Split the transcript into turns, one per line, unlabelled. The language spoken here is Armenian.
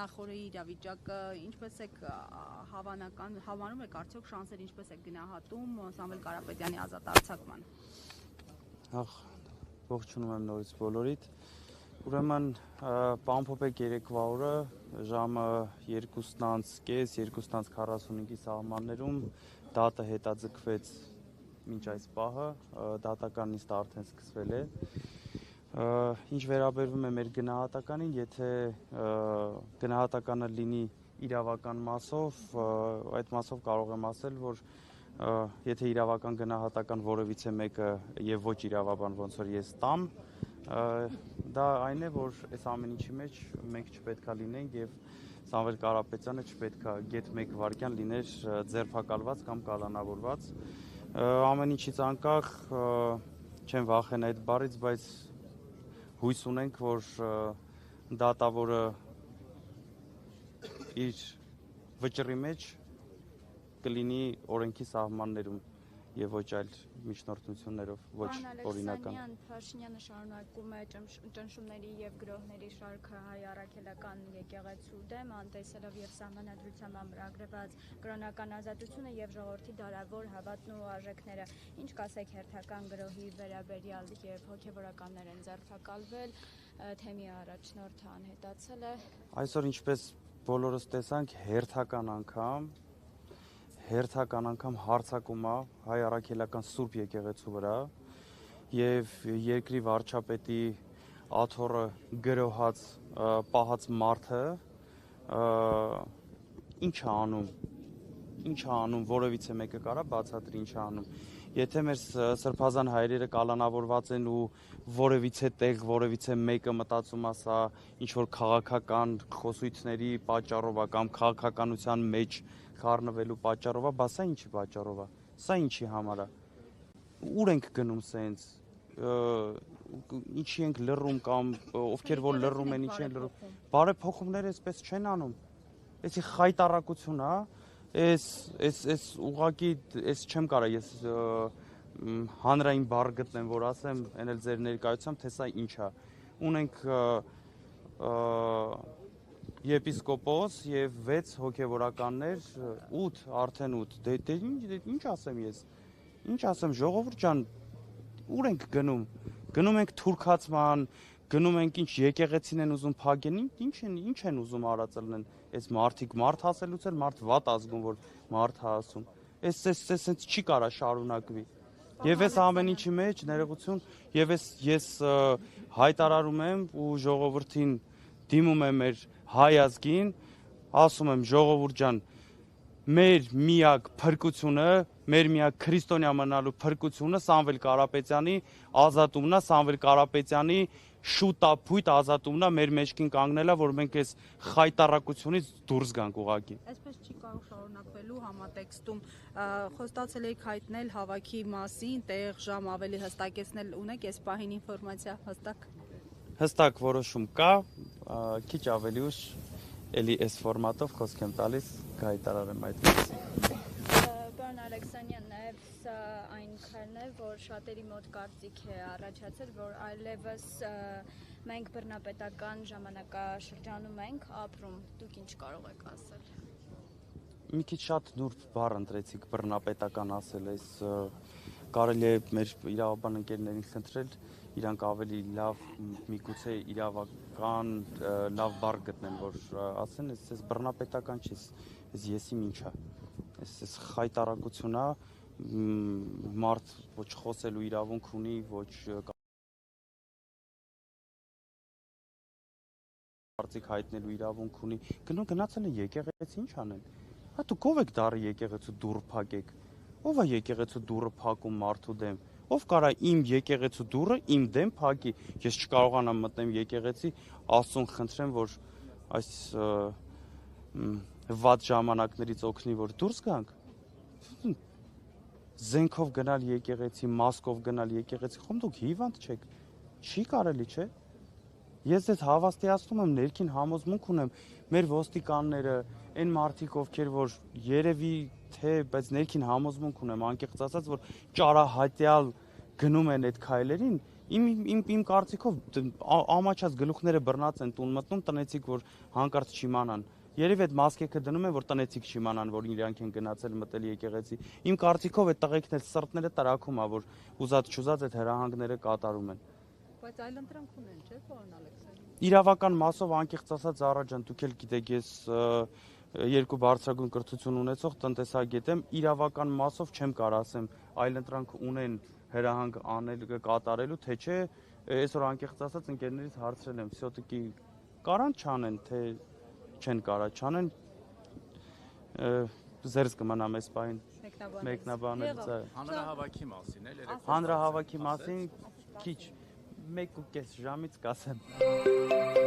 նախորդ իրավիճակը ինչպես եք հավանում եք արդյոք շանսեր ինչպես եք գնահատում Սամվել Կարապետյանի ազատ արձակման։
Ողջունում եմ նորից բոլորիդ։ Ուրեմն Պամփոփեք երեկվա օրը ժամը 2:30, 2:45-ի սահմաններում դատը հետաձգվեց մինչ այս պահը, դատական նիստը արդեն սկսվել է։ Ինչ վերաբերվում է մեր գնահատականին, եթե գնահատականը լինի իրավական մասով, այդ մասով կարող եմ ասել, որ եթե իրավական գնահատական որևիցե մեկը եւ ոչ իրավաբան ոնց որ ես տամ, դա այն է, որ այս ամեն ինչի մեջ մենք չպետքա լինենք եւ Սամվել Կարապետյանը չպետքա գեթ 1 վայրկյան լիներ ձերբակալված կամ կալանավորված։ Ամեն ինչից անկախ չեմ վախենա այդ բառից, բայց հույս ունենք, որ դատավորը իր վճռի մեջ կլինի օրենքի սահմաններում եւ ոչ այլ միջնորդություններով, ոչ օրինական։
Փաշինյանը շարունակում է ճնշումների եւ գրոհների շարքը հայ առաքելական եկեղեցու դեմ, անտեսելով եւ սահմանադրությամբ ամրագրված կրոնական ազատությունը եւ ժողովրդի դարավոր հավատն ու արժեքները։ Ինչ կասեք հերթական գրոհի վերաբերյալ եւ հոգեվորականներ են ձերբակալվել, թեմի առաջնորդը անհետացել է։
Այսօր ինչպես բոլորս տեսանք, հերթական անգամ հարձակում է հայ առաքելական Սուրբ եկեղեցու վրա եւ երկրի վարչապետի աթոռը գրոհած պահած մարդը ինչ է անում, որևիցե մեկը կարա բացատրի ինչ է անում։ Եթե մեր սրբազան հայրերը կալանավորված են ու որևիցե տեղ, որևիցե մեկը մտածում է սա ինչ որ քաղաքական խոսույթների պատճառով է կամ քաղաքականության մեջ խառնվելու պատճառով է, բա սա ինչի պատճառով է, սա ինչի համար է, ուր ենք գնում սենց, ինչի ենք լռում կամ ովքեր որ լռում են, ինչի են լռում, բարեփոխումները այսպես չեն անում, էսի խայտառակություն է, Ես ուղղակի ես չեմ կարա ես հանրային բառ գտնեմ, որ ասեմ, այն էլ ձեր ներկայությամբ, թե սա ինչ է։ Ունենք եպիսկոպոս եւ 6 հոգեվորականներ, 8, արդեն 8։ Դե ինչ ասեմ ես։ Ինչ ասեմ, ժողովուրդ ջան, ուր ենք գնում։ Գնում ենք թուրքացման, գնում ենք ինչ եկեղեցին են ուզում փակեն, ինչ են ուզում արածելն այս մարդիկ մարդ հասելուց էլ մարդ վատ ազգում որ մարդ հասում այս չի կարա շարունակվի եւ այս ամեն ինչի մեջ ներողություն եւ ես հայտարարում եմ ու ժողովրդին դիմում եմ մեր հայ ազգին ասում եմ ժողովուրդ ջան մեր միակ փրկությունը մեր միակ քրիստոնյա մնալու փրկությունը Սամվել Կարապետյանի ազատումն է Սամվել Կարապետյանի շուտապույտ ազատումն է մեր մեջքին կանգնելա որ մենք այս խայտառակությունից դուրս գանք ուղակի
Այսպես չի կարող շարունակվելու համատեքստում խոստացել եք հայտնել հավաքի մասին տեղ ժամ ավելի հստակեցնել ունեք այս պահին ինֆորմացիա
հստակ որոշում կա քիչ ավելի ուշ էլի այս ֆորմատով խոսք եմ տալիս կհայտարարեմ այդ մասին
Պարոն Ալեքսանյան նաև սա այն քայլն է որ շատերի մոտ կարծիք է առաջացել որ այլևս մենք բռնապետական ժամանակաշրջանում ենք ապրում դուք ինչ կարող եք ասել
Մի քիչ շատ նուրբ բառ ընտրեցիք բռնապետական ասել այս կարելի է մեր իրավաբան ընկերներին խնդրել իրանք ավելի լավ միգուցե իրավական լավ բառ գտնեն որ ասեն այս բռնապետական չի այս եսիմ ինչ է այս խայտառակություն է մարդ ոչ խոսելու իրավունք ունի ոչ կարծիք հայտնելու իրավունք ունի գնացել են եկեղեցի ինչ անեն հա դուք ով եք դարի եկեղեցու դուռը փակեք ով է եկեղեցու դուռը փակում մարդու դեմ ով կարա իմ եկեղեցու դուռը իմ դեմ փակի ես չկարողանամ մտնեմ եկեղեցի Աստծուն խնդրեմ որ այս վատ ժամանակներից օգնի որ դուրս գանք զենքով գնալ եկեղեցի մասկով գնալ եկեղեցի խոմ դուք հիվանդ չեք չի կարելի չէ ես ձեզ հավաստիացնում եմ ներքին համոզմունք ունեմ մեր ոստիկանները այն մարդիկ ովքեր որ երևի թե բայց ներքին համոզմունք ունեմ անկեղծ ասած որ ճարահատյալ գնում են այդ քայլերին Իմ կարծիքով ամաչած գլուխները բռնած են տուն մտնում, տնեցիք որ հանկարծ չիմանան։ Երևի այդ մասկեքը դնում են, որ տնեցիք չիմանան, որ իրանք են գնացել մտել եկեղեցի։ Իմ կարծիքով այդ տղեկն էլ սրտները տրաքում է, որ ուզած-չուզած այդ հրահանգները կատարում են։
Բայց այլընտրանք ունեն, չէ՞, պարոն Ալեքսյան։
Իրավական մասով անկեղծ ասած Զարա ջան, դուք էլ գիտեք, ես երկու բարձրագույն կրթություն ունեցող տնտեսագետ եմ, իրավական մասով չեմ կարող ասեմ, այլընտրանք ունեն հրահանգ անել կատարելու, թե չէ, այսօր անկեղծ ասած ընկերներից հարցրել եմ, всё-таки կարան չանեն, թե չեն կարա չանեն, զերծ կմնամ այս պահին մեկնաբանել։
Հանրահավաքի մասին էլ
Հանրահավաքի մասին քիչ 1.5 ժամից կասեմ։